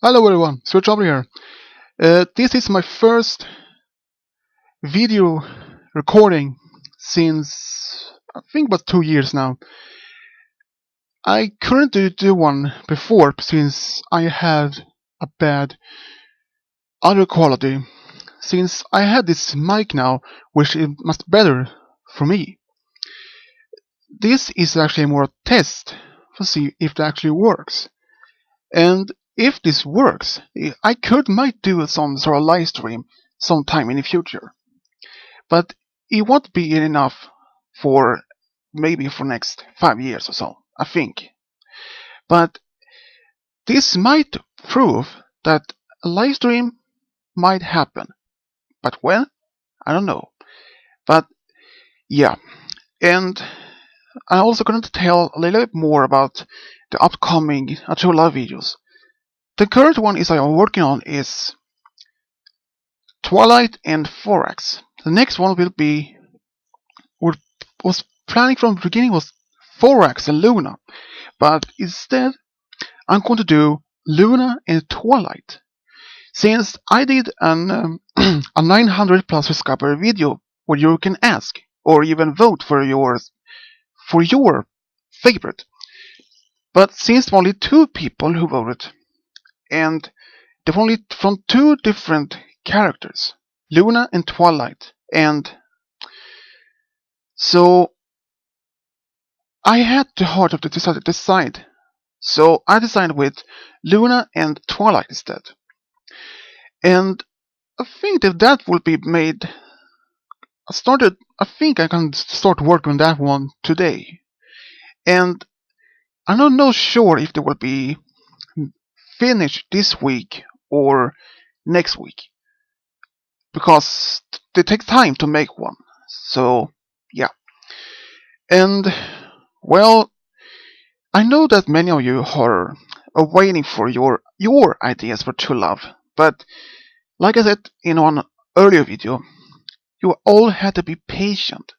Hello everyone, Switch over here. This is my first video recording since I think about 2 years now. I couldn't do one before since I had a bad audio quality. Since I had this mic now, which is much better for me. This is actually more a test to see if it actually works. And if this works, I might do some sort of live stream sometime in the future. But it won't be enough for maybe for next 5 years or so, I think. But this might prove that a live stream might happen. But when? I don't know. But yeah, and I'm also going to tell a little bit more about the upcoming True Love videos. The current one I'm working on is Twilight and Forax. The next one will be was planning from the beginning was Forax and Luna, but instead I'm going to do Luna and Twilight. Since I did a 900 plus subscriber video where you can ask or even vote for your favorite, but since only 2 people who voted, and they're only from 2 different characters, Luna and Twilight, and so I had the heart of the decide. So I decided with Luna and Twilight instead. And I think that will be made. I think I can start working on that one today. And I'm not sure if they will be finished this week or next week. Because it takes time to make one. So, yeah. And, well, I know that many of you are waiting for your ideas for True Love, but like I said in one earlier video, you all had to be patient.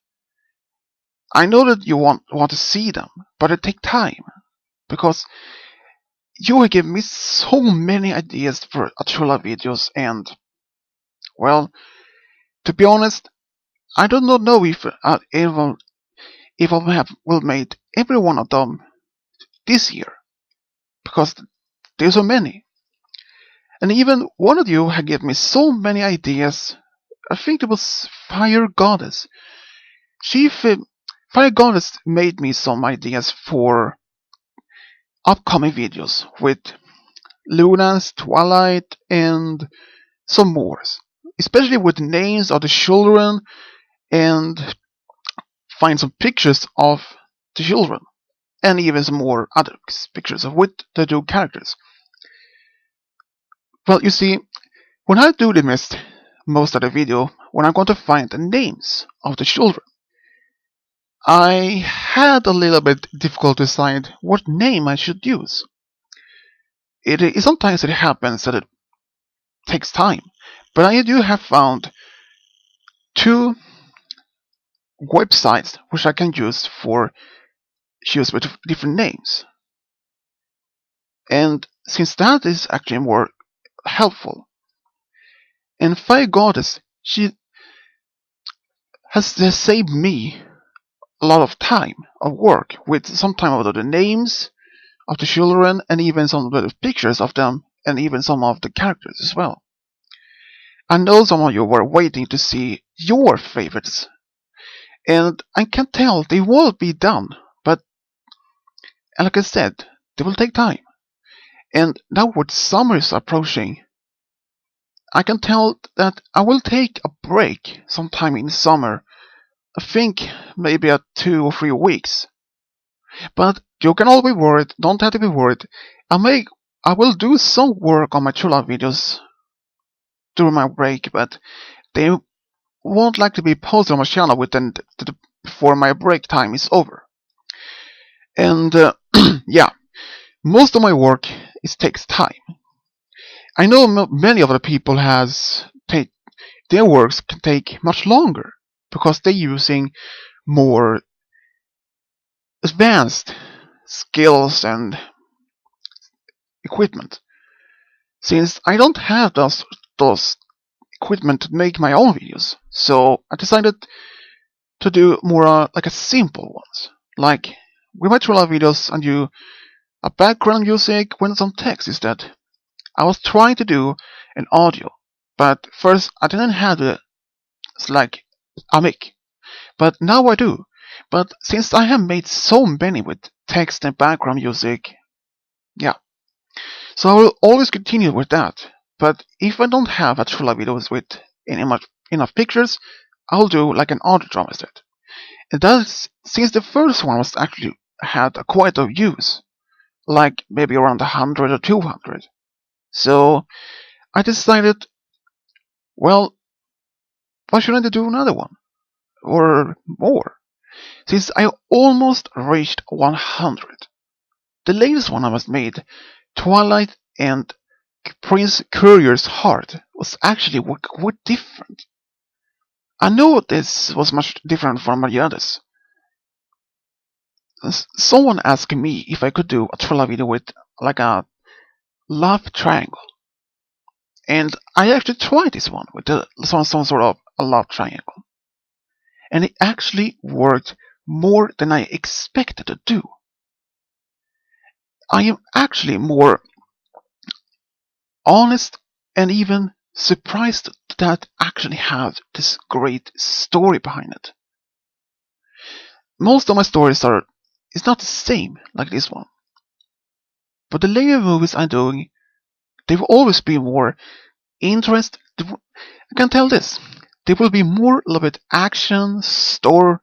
I know that you want to see them, but it takes time, because you have given me so many ideas for True Love videos, and, well, to be honest, I do not know if I will make every one of them this year, because there's so many. And even one of you had given me so many ideas. I think it was Fire Goddess. Fire Goddess made me some ideas for upcoming videos with Luna's, Twilight, and some more. Especially with the names of the children, and find some pictures of the children. And even some more other pictures with the 2 characters. Well, you see, when I do most of the video, when I'm going to find the names of the children, I had a little bit difficult to decide what name I should use. Sometimes it happens that it takes time, but I do have found 2 websites which I can use for choose with different names. And since that is actually more helpful, and Fire Goddess, she has saved me a lot of time of work with sometimes the names of the children, and even some of the pictures of them, and even some of the characters as well. I know some of you were waiting to see your favorites, and I can tell they will be done, but like I said, they will take time. And now with summer is approaching, I can tell that I will take a break sometime in summer. I think maybe 2 or 3 weeks. But you can all be worried, don't have to be worried. I will do some work on my True Love videos during my break, but they won't like to be posted on my channel before my break time is over. And yeah, most of my work takes time. I know many other people their works can take much longer because they're using more advanced skills and equipment. since I don't have those equipment to make my own videos. So I decided to do more like a simple ones, like with my true love videos and do a background music with some text instead. I was trying to do an audio, but first I didn't have the like a mic, but now I do. But since I have made so many with text and background music, yeah, so I will always continue with that. But if I don't have a true live videos with enough pictures, I'll do like an audio drama instead. And that's since the first one was actually had a quite a views, like maybe around 100 or 200. So I decided, well, why shouldn't I do another one or more? Since I almost reached 100. The latest one I was made, Twilight and Prince Courier's Heart, was actually quite different. I know this was much different from my others. Someone asked me if I could do a thriller video with like a love triangle, and I actually tried this one with some sort of a love triangle, and it actually worked more than I expected to do. I am actually more honest and even surprised that actually have this great story behind it. Most of my stories are it's not the same like this one, but the later movies I'm doing, they will always be more interest. I can tell this. They will be more a little bit action, story,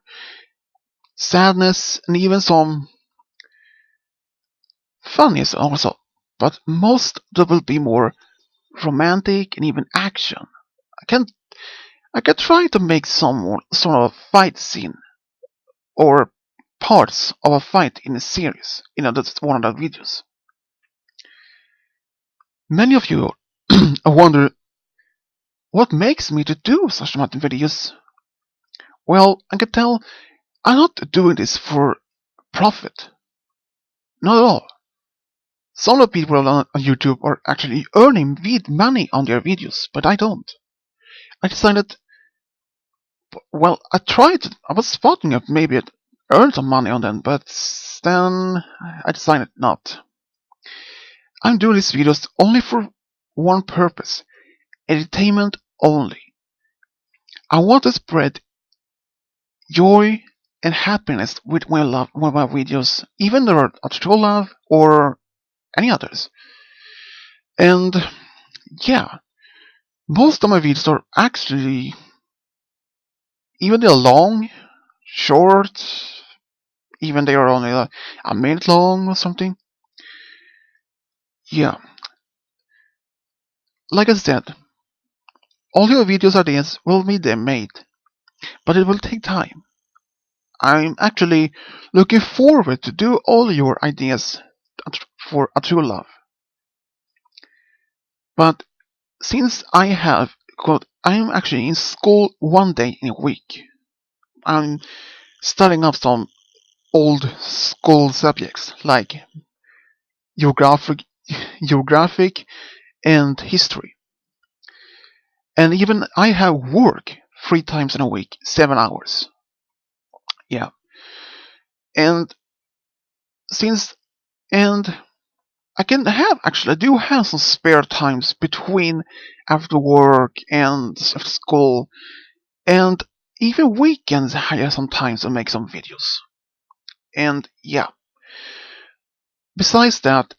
sadness, and even some funniness also. But most they will be more romantic and even action. I can I can try to make some sort of fight scene or parts of a fight in a series in one of the videos. Many of you wonder what makes me to do such amount of videos. Well, I can tell I'm not doing this for profit. Not at all. Some of the people on YouTube are actually earning money on their videos, but I don't. I decided, well, I was spotting if maybe I'd earn some money on them, but then I decided not. I'm doing these videos only for one purpose, entertainment only. I want to spread joy and happiness with my videos, even though are true love or any others. And yeah, most of my videos are actually even they're long, short, even they are only a minute long or something. Yeah, like I said, all your videos ideas will be them made, but it will take time. I'm actually looking forward to do all your ideas for a true love. But since I'm actually in school one day in a week. I'm studying up some old school subjects like geographic, geographic and history. And even I have work 3 times in a week, 7 hours. Yeah. And since and I do have some spare times between after work and after school, and even weekends I have some time to make some videos. And yeah, besides that,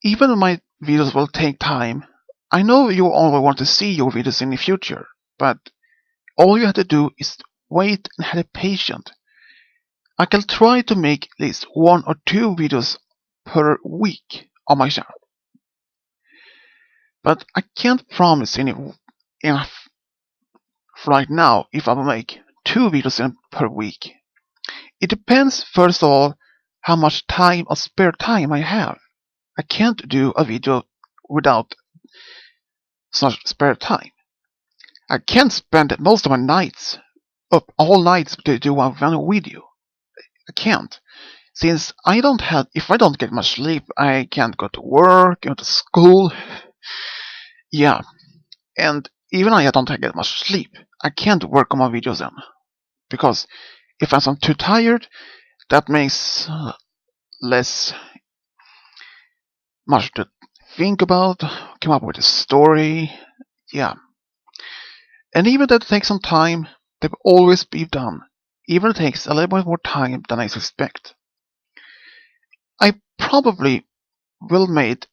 even my videos will take time. I know you only want to see your videos in the future, but all you have to do is wait and have patience. I can try to make at least 1 or 2 videos per week on my channel, but I can't promise enough right now if I will make 2 videos per week. It depends first of all how much time or spare time I have. I can't do a video without such spare time. I can't spend most of my nights up all nights to do one video. I can't. Since if I don't get much sleep, I can't go to work, go to school. Yeah, and even I don't get much sleep. I can't work on my videos then. Because if I'm too tired, that makes less much to think about, come up with a story. Yeah. And even that takes some time, they will always be done. Even it takes a little bit more time than I suspect. I probably will make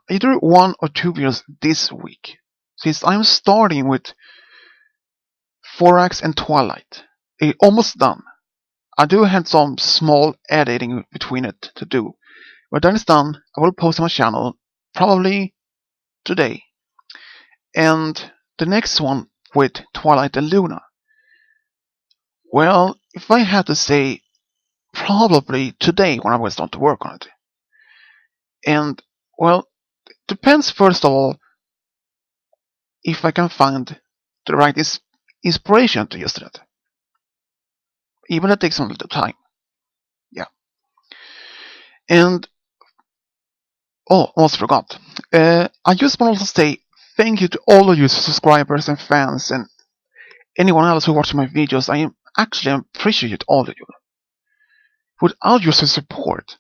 either 1 or 2 videos this week, since I'm starting with Forax and Twilight. Almost done. I do have some small editing between it to do. When that is done, I will post on my channel, probably today. And the next one with Twilight and Luna. Well, if I had to say, probably today when I will start to work on it. And, well, depends first of all if I can find the right inspiration to use that. Even that takes a little time. Yeah. And, oh, almost forgot. I just want to say thank you to all of you subscribers and fans and anyone else who watches my videos. I actually appreciate all of you. Without your support,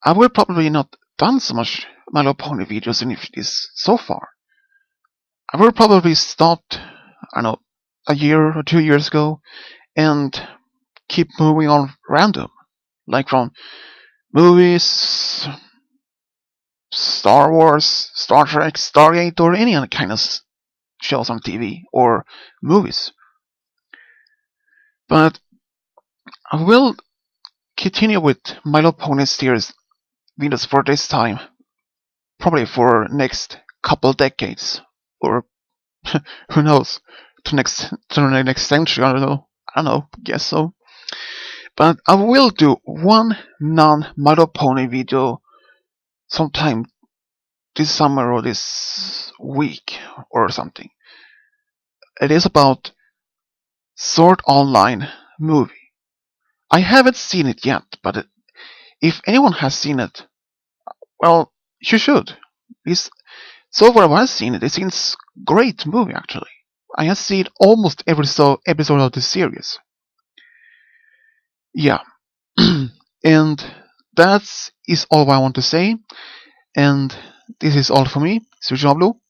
I would probably not done so much My Little Pony videos in this so far. I would probably stopped, I don't know, a year or 2 years ago and keep moving on random. Like from movies, Star Wars, Star Trek, Stargate, or any other kind of shows on TV or movies. But I will continue with My Little Pony series videos for this time, probably for next couple decades, or who knows, to the next century. I don't know. Guess so. But I will do one non-My Little Pony video sometime this summer or this week or something. It is about Sword Online movie. I haven't seen it yet, but if anyone has seen it, well, you should. It's, so far I've seen it. It seems great movie actually. I have seen almost every episode of the series. Yeah, and that is all I want to say. And this is all for me, Sir Jablo.